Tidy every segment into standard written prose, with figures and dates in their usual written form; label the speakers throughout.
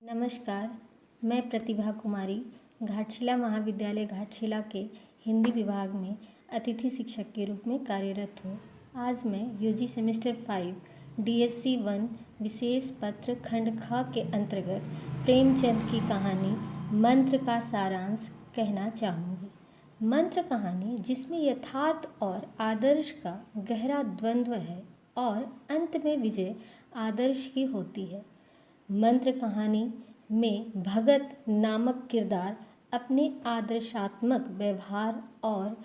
Speaker 1: नमस्कार, मैं प्रतिभा कुमारी घाटशिला महाविद्यालय घाटशिला के हिंदी विभाग में अतिथि शिक्षक के रूप में कार्यरत हूँ। आज मैं यूजी सेमेस्टर 5 डीएससी 1 विशेष पत्र खंड ख के अंतर्गत प्रेमचंद की कहानी मंत्र का सारांश कहना चाहूँगी। मंत्र कहानी जिसमें यथार्थ और आदर्श का गहरा द्वंद्व है और अंत में विजय आदर्श की होती है। मंत्र कहानी में भगत नामक किरदार अपने आदर्शात्मक व्यवहार और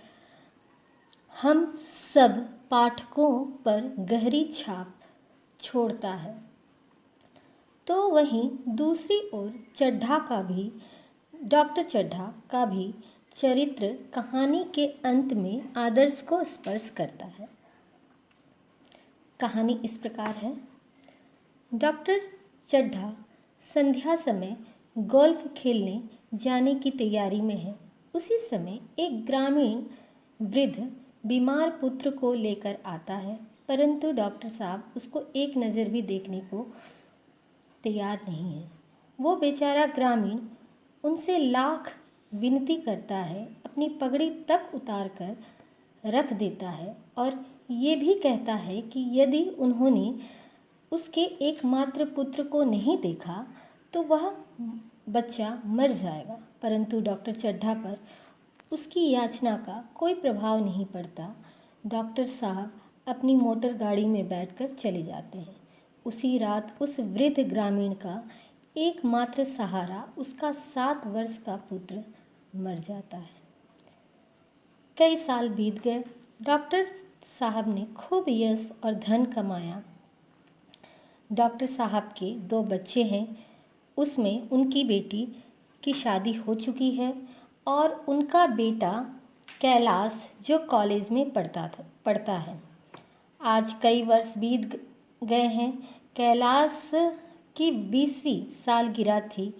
Speaker 1: हम सब पाठकों पर गहरी छाप छोड़ता है, तो वहीं दूसरी ओर डॉक्टर चड्ढा का भी चरित्र कहानी के अंत में आदर्श को स्पर्श करता है। कहानी इस प्रकार है। डॉक्टर चड्ढा संध्या समय गोल्फ खेलने जाने की तैयारी में है। उसी समय एक ग्रामीण वृद्ध बीमार पुत्र को लेकर आता है, परंतु डॉक्टर साहब उसको एक नज़र भी देखने को तैयार नहीं है। वो बेचारा ग्रामीण उनसे लाख विनती करता है, अपनी पगड़ी तक उतार कर रख देता है और ये भी कहता है कि यदि उन्होंने उसके एकमात्र पुत्र को नहीं देखा तो वह बच्चा मर जाएगा, परंतु डॉक्टर चड्ढा पर उसकी याचना का कोई प्रभाव नहीं पड़ता। डॉक्टर साहब अपनी मोटर गाड़ी में बैठकर चले जाते हैं। उसी रात उस वृद्ध ग्रामीण का एकमात्र सहारा उसका 7 वर्ष का पुत्र मर जाता है। कई साल बीत गए। डॉक्टर साहब ने खूब यश और धन कमाया। डॉक्टर साहब के 2 बच्चे हैं, उसमें उनकी बेटी की शादी हो चुकी है और उनका बेटा कैलाश जो कॉलेज में पढ़ता है। आज कई वर्ष बीत गए हैं। कैलाश की 20वीं सालगिरह थी।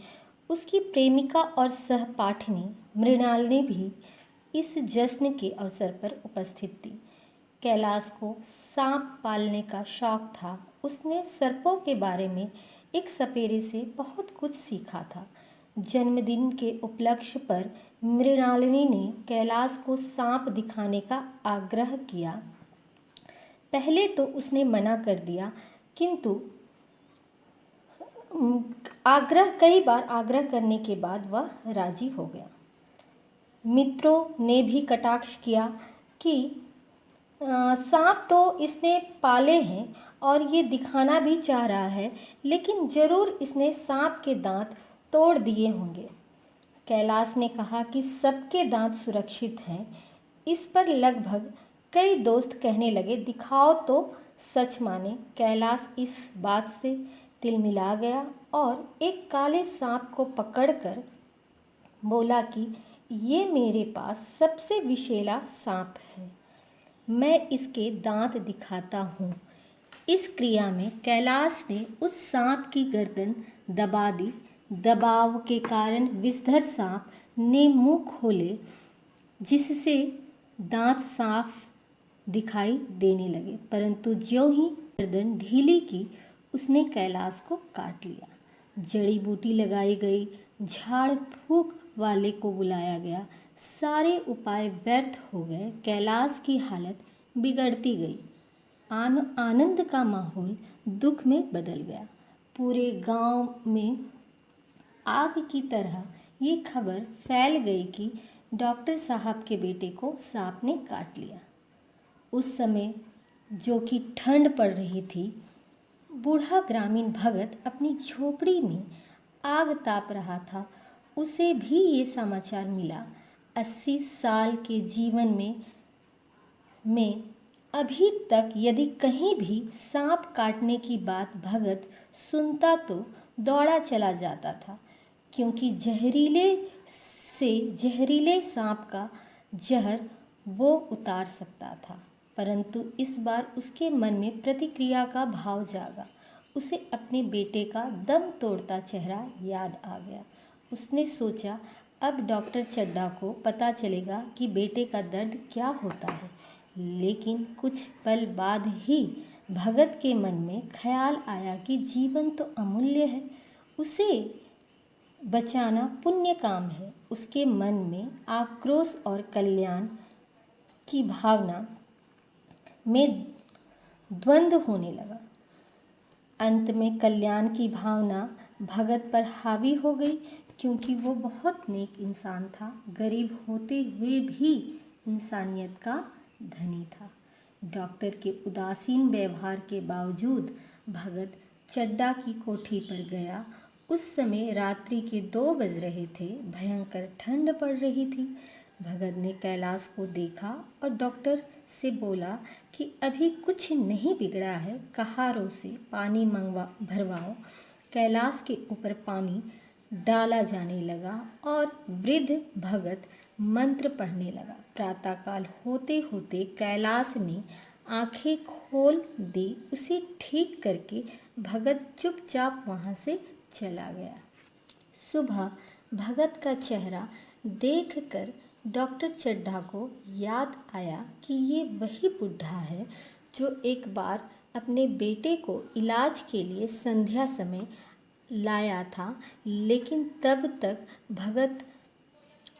Speaker 1: उसकी प्रेमिका और सहपाठिनी मृणालिनी भी इस जश्न के अवसर पर उपस्थित थी। कैलाश को सांप पालने का शौक था। उसने सर्पों के बारे में एक सपेरे से बहुत कुछ सीखा था। जन्मदिन के उपलक्ष्य पर मृणालिनी ने कैलाश को सांप दिखाने का आग्रह किया। पहले तो उसने मना कर दिया, किंतु कई बार आग्रह करने के बाद वह राजी हो गया। मित्रों ने भी कटाक्ष किया कि सांप तो इसने पाले हैं और ये दिखाना भी चाह रहा है, लेकिन जरूर इसने सांप के दांत तोड़ दिए होंगे। कैलाश ने कहा कि सबके दांत सुरक्षित हैं। इस पर लगभग कई दोस्त कहने लगे, दिखाओ तो सच माने। कैलाश इस बात से तिलमिला गया और एक काले सांप को पकड़कर बोला कि ये मेरे पास सबसे विषैला सांप है, मैं इसके दांत दिखाता हूँ। इस क्रिया में कैलाश ने उस सांप की गर्दन दबा दी। दबाव के कारण विषधर सांप ने मुंह खोले, जिससे दांत साफ दिखाई देने लगे, परंतु ज्यों ही गर्दन ढीली की उसने कैलाश को काट लिया। जड़ी बूटी लगाई गई, झाड़ फूक वाले को बुलाया गया, सारे उपाय व्यर्थ हो गए। कैलाश की हालत बिगड़ती गई। आनंद का माहौल दुख में बदल गया। पूरे गांव में आग की तरह ये खबर फैल गई कि डॉक्टर साहब के बेटे को सांप ने काट लिया। उस समय जो कि ठंड पड़ रही थी, बूढ़ा ग्रामीण भगत अपनी झोपड़ी में आग ताप रहा था। उसे भी ये समाचार मिला। 80 साल के जीवन में अभी तक यदि कहीं भी सांप काटने की बात भगत सुनता तो दौड़ा चला जाता था, क्योंकि जहरीले सांप का जहर वो उतार सकता था। परंतु इस बार उसके मन में प्रतिक्रिया का भाव जागा। उसे अपने बेटे का दम तोड़ता चेहरा याद आ गया। उसने सोचा, अब डॉक्टर चड्ढा को पता चलेगा कि बेटे का दर्द क्या होता है। लेकिन कुछ पल बाद ही भगत के मन में ख्याल आया कि जीवन तो अमूल्य है। उसे बचाना पुण्य काम है। उसके मन में आक्रोश और कल्याण की भावना में द्वंद्व होने लगा। अंत में कल्याण की भावना भगत पर हावी हो गई, क्योंकि वो बहुत नेक इंसान था, गरीब होते हुए भी इंसानियत का धनी था। डॉक्टर के उदासीन व्यवहार के बावजूद भगत चड्ढा की कोठी पर गया। उस समय रात्रि के 2 बज रहे थे, भयंकर ठंड पड़ रही थी। भगत ने कैलाश को देखा और डॉक्टर से बोला कि अभी कुछ नहीं बिगड़ा है, कहारों से पानी भरवाओ। कैलाश के ऊपर पानी डाला जाने लगा और वृद्ध भगत मंत्र पढ़ने लगा। प्रातःकाल होते होते कैलाश ने आंखें खोल दी। उसे ठीक करके भगत चुपचाप वहाँ से चला गया। सुबह भगत का चेहरा देखकर डॉक्टर चड्ढा को याद आया कि ये वही बुढ़ा है जो एक बार अपने बेटे को इलाज के लिए संध्या समय लाया था, लेकिन तब तक भगत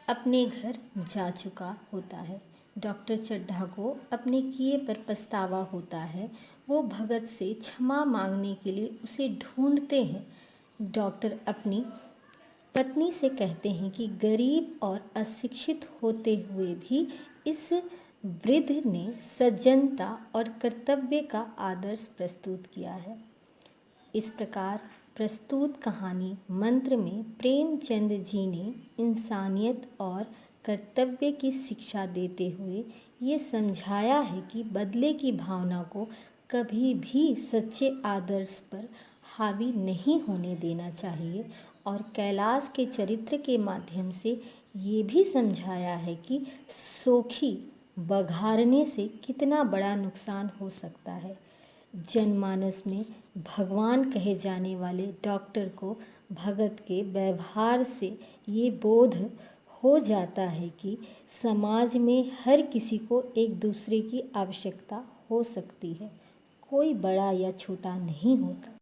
Speaker 1: अपने घर जा चुका होता है। डॉक्टर चड्ढा को अपने किए पर पछतावा होता है। वो भगत से क्षमा मांगने के लिए उसे ढूंढते हैं। डॉक्टर अपनी पत्नी से कहते हैं कि गरीब और अशिक्षित होते हुए भी इस वृद्ध ने सज्जनता और कर्तव्य का आदर्श प्रस्तुत किया है। इस प्रकार प्रस्तुत कहानी मंत्र में प्रेमचंद जी ने इंसानियत और कर्तव्य की शिक्षा देते हुए ये समझाया है कि बदले की भावना को कभी भी सच्चे आदर्श पर हावी नहीं होने देना चाहिए, और कैलाश के चरित्र के माध्यम से ये भी समझाया है कि सोखी बघारने से कितना बड़ा नुकसान हो सकता है। जनमानस में भगवान कहे जाने वाले डॉक्टर को भगत के व्यवहार से ये बोध हो जाता है कि समाज में हर किसी को एक दूसरे की आवश्यकता हो सकती है, कोई बड़ा या छोटा नहीं होता।